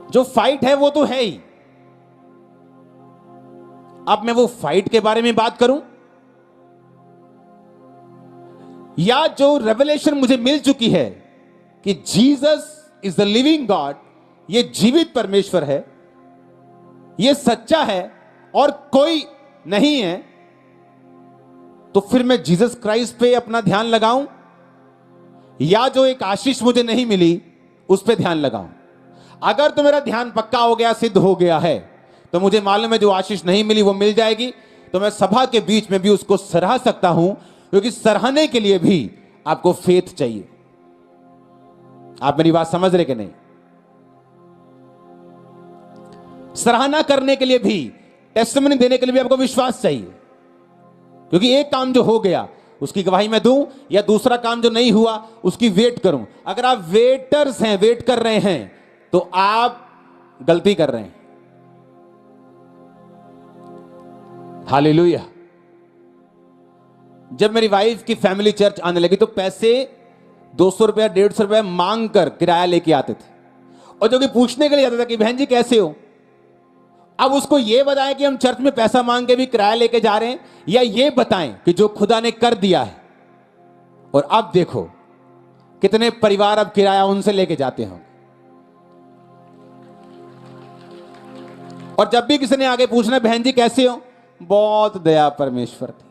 जो फाइट है वो तो है ही। अब मैं वो फाइट के बारे में बात करूं, या जो रेवलेशन मुझे मिल चुकी है कि Jesus is the living God, ये जीवित परमेश्वर है, ये सच्चा है और कोई नहीं है, तो फिर मैं जीसस क्राइस्ट पे अपना ध्यान लगाऊं, या जो एक आशीष मुझे नहीं मिली उस पे ध्यान लगाऊं। अगर तो मेरा ध्यान पक्का हो गया, सिद्ध हो गया है, तो मुझे मालूम है जो आशीष नहीं मिली वो मिल जाएगी, तो मैं सभा के बीच में भी उसको सराह सकता हूं, क्योंकि सराहने के लिए भी आपको फेथ चाहिए। आप मेरी बात समझ रहे कि नहीं? सराहना करने के लिए भी, टेस्टिमनी देने के लिए भी आपको विश्वास चाहिए, क्योंकि एक काम जो हो गया उसकी गवाही मैं दूं, या दूसरा काम जो नहीं हुआ उसकी वेट करूं। अगर आप वेटर्स हैं, वेट कर रहे हैं, तो आप गलती कर रहे हैं। हालेलुया। जब मेरी वाइफ की फैमिली चर्च आने लगी तो पैसे 200 रुपया 150 रुपया मांग कर किराया लेके आते थे, और जो कि पूछने के लिए आता था कि बहन जी कैसे हो। अब उसको यह बताएं कि हम चर्च में पैसा मांग के भी किराया लेके जा रहे हैं, या ये बताएं कि जो खुदा ने कर दिया है। और अब देखो कितने परिवार अब किराया उनसे लेके जाते हैं। और जब भी किसी ने आगे पूछना बहन जी कैसे हो, बहुत दया परमेश्वर की,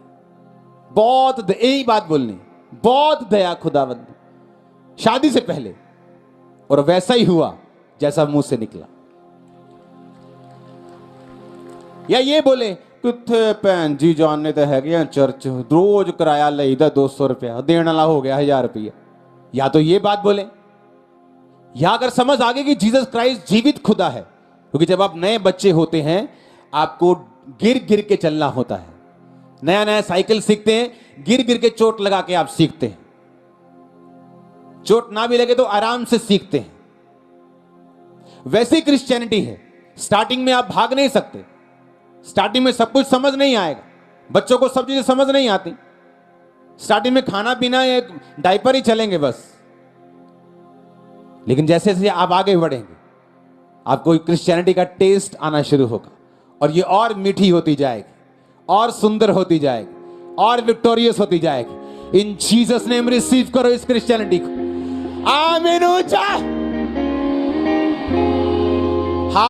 बहुत यही बात बोलनी, बहुत दया खुदावंद, शादी से पहले। और वैसा ही हुआ जैसा मुंह से निकला। या ये बोले किथे भैन जी जानने तो है चर्च रोज किराया लेदा 200 रुपया, देने वाला हो गया 1000 रुपया। या तो ये बात बोले, या अगर समझ आ गई कि जीसस क्राइस्ट जीवित खुदा है, क्योंकि जब आप नए बच्चे होते हैं आपको गिर गिर के चलना होता है। नया नया साइकिल सीखते हैं, गिर गिर के चोट लगा के आप सीखते हैं। चोट ना भी लगे तो आराम से सीखते हैं। वैसी क्रिश्चियनिटी है। स्टार्टिंग में आप भाग नहीं सकते, स्टार्टिंग में सब कुछ समझ नहीं आएगा। बच्चों को सब चीजें समझ नहीं आती। स्टार्टिंग में खाना पीना एक डायपर ही चलेंगे बस। लेकिन जैसे जैसे आप आगे बढ़ेंगे आपको क्रिश्चियनिटी का टेस्ट आना शुरू होगा, और ये और मीठी होती जाएगी, और सुंदर होती जाएगी, और विक्टोरियस होती जाएगी। इन जीसस नेम रिसीव करो इस क्रिश्चियनिटी को। आमीन। ऊंचा